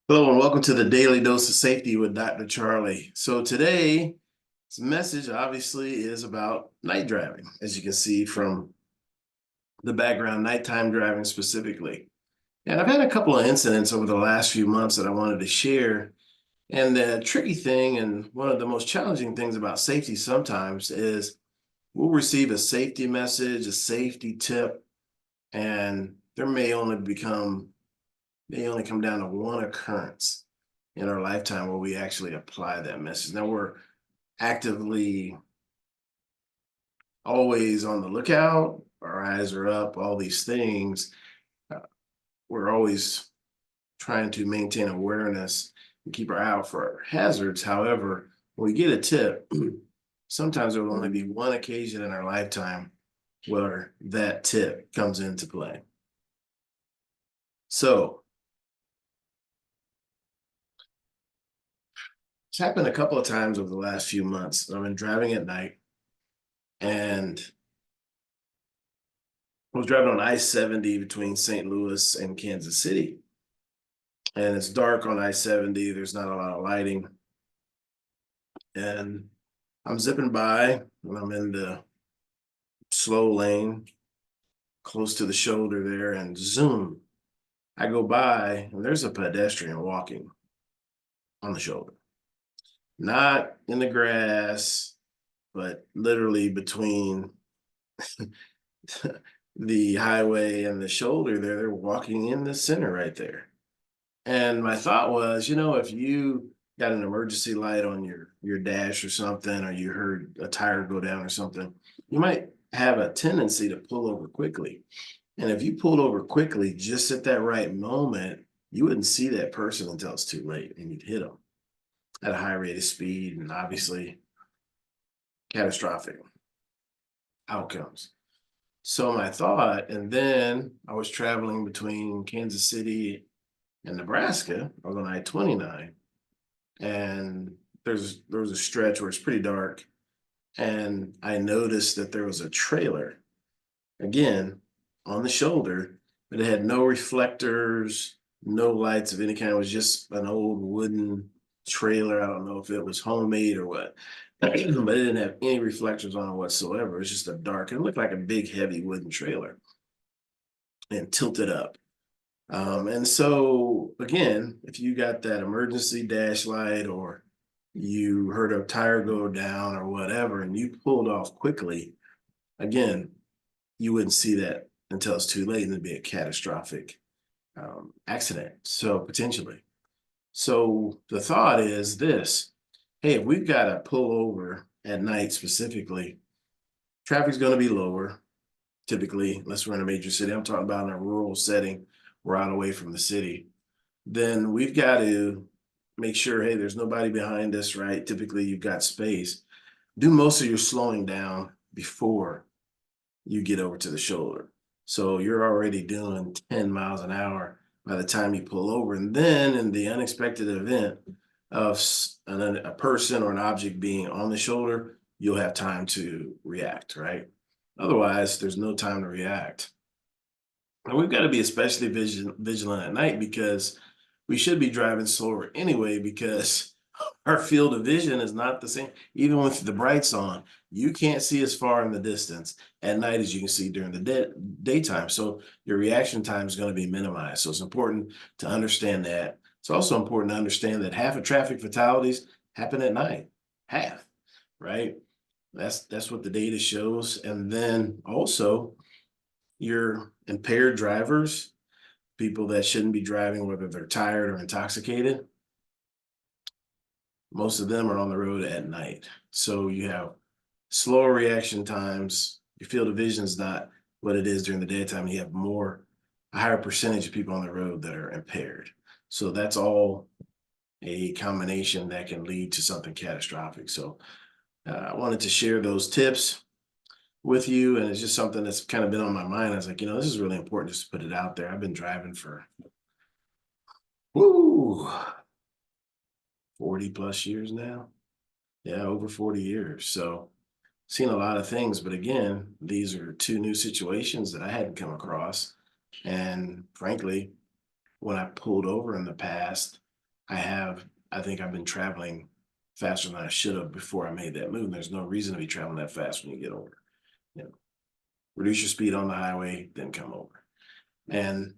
Hello and welcome to the Daily Dose of Safety with Dr. Charlie. So today's message obviously is about night driving, as you can see from the background, nighttime driving specifically. And I've had a couple of incidents over the last few months that I wanted to share. And the tricky thing and one of the most challenging things about safety sometimes is we'll receive a safety message, a safety tip, and there may only come down to one occurrence in our lifetime where we actually apply that message. Now we're actively always on the lookout, our eyes are up, all these things. Uh, we're always trying to maintain awareness and keep our eye out for hazards. However, when we get a tip, sometimes there will only be one occasion in our lifetime where that tip comes into play. So it's happened a couple of times over the last few months. I've been driving at night and I was driving on I-70 between St. Louis and Kansas City. And it's dark on I-70. There's not a lot of lighting. And I'm zipping by and I'm in the slow lane close to the shoulder there, and zoom, I go by and there's a pedestrian walking on the shoulder. Not in the grass, but literally between the highway and the shoulder there. They're walking in the center right there. And my thought was, if you got an emergency light on your dash or something, or you heard a tire go down or something, you might have a tendency to pull over quickly. And if you pulled over quickly just at that right moment, you wouldn't see that person until it's too late and you'd hit them at a high rate of speed and obviously catastrophic outcomes. So my thought, and then I was traveling between Kansas City and Nebraska. I was on I-29, and there was a stretch where it's pretty dark, and I noticed that there was a trailer, again, on the shoulder, but it had no reflectors, no lights of any kind. It was just an old wooden trailer. I don't know if it was homemade or what, but it didn't have any reflectors on it whatsoever. It was just a dark, it looked like a big, heavy wooden trailer and tilted up. And so again, if you got that emergency dash light or you heard a tire go down or whatever, and you pulled off quickly, again, you wouldn't see that until it's too late and it'd be a catastrophic accident. So potentially. So the thought is this: hey, if we've got to pull over at night specifically, traffic's going to be lower typically, unless we're in a major city. I'm talking about in a rural setting, we're out away from the city. Then we've got to make sure, hey, there's nobody behind us, right? Typically, you've got space. Do most of your slowing down before you get over to the shoulder. So you're already doing 10 miles an hour by the time you pull over. And then in the unexpected event of a person or an object being on the shoulder, you'll have time to react, right? Otherwise, there's no time to react. And we've got to be especially vigilant at night because we should be driving slower anyway, because our field of vision is not the same. Even with the brights on, you can't see as far in the distance at night as you can see during the daytime. So your reaction time is going to be minimized. So it's important to understand that. It's also important to understand that half of traffic fatalities happen at night. Half, right? That's what the data shows. And then also your impaired drivers, people that shouldn't be driving, whether they're tired or intoxicated, most of them are on the road at night. So you have slower reaction times. Your field of vision is not what it is during the daytime. You have a higher percentage of people on the road that are impaired. So that's all a combination that can lead to something catastrophic. So I wanted to share those tips with you, and it's just something that's kind of been on my mind. I was like, this is really important just to put it out there. I've been driving for woo 40 plus years now. Yeah, over 40 years. So seen a lot of things, but again, these are two new situations that I hadn't come across. And frankly, when I pulled over in the past, I think I've been traveling faster than I should have before I made that move. And there's no reason to be traveling that fast when you get older. You know, reduce your speed on the highway, then come over. And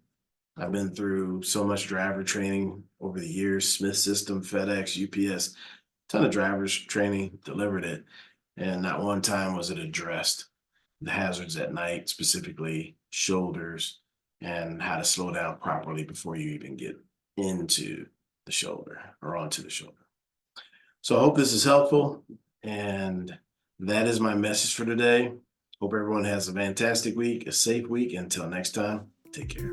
I've been through so much driver training over the years, Smith System, FedEx, UPS, ton of drivers training, delivered it. And not one time was it addressed. The hazards at night, specifically shoulders, and how to slow down properly before you even get into the shoulder or onto the shoulder. So I hope this is helpful. And that is my message for today. Hope everyone has a fantastic week, a safe week. Until next time, take care.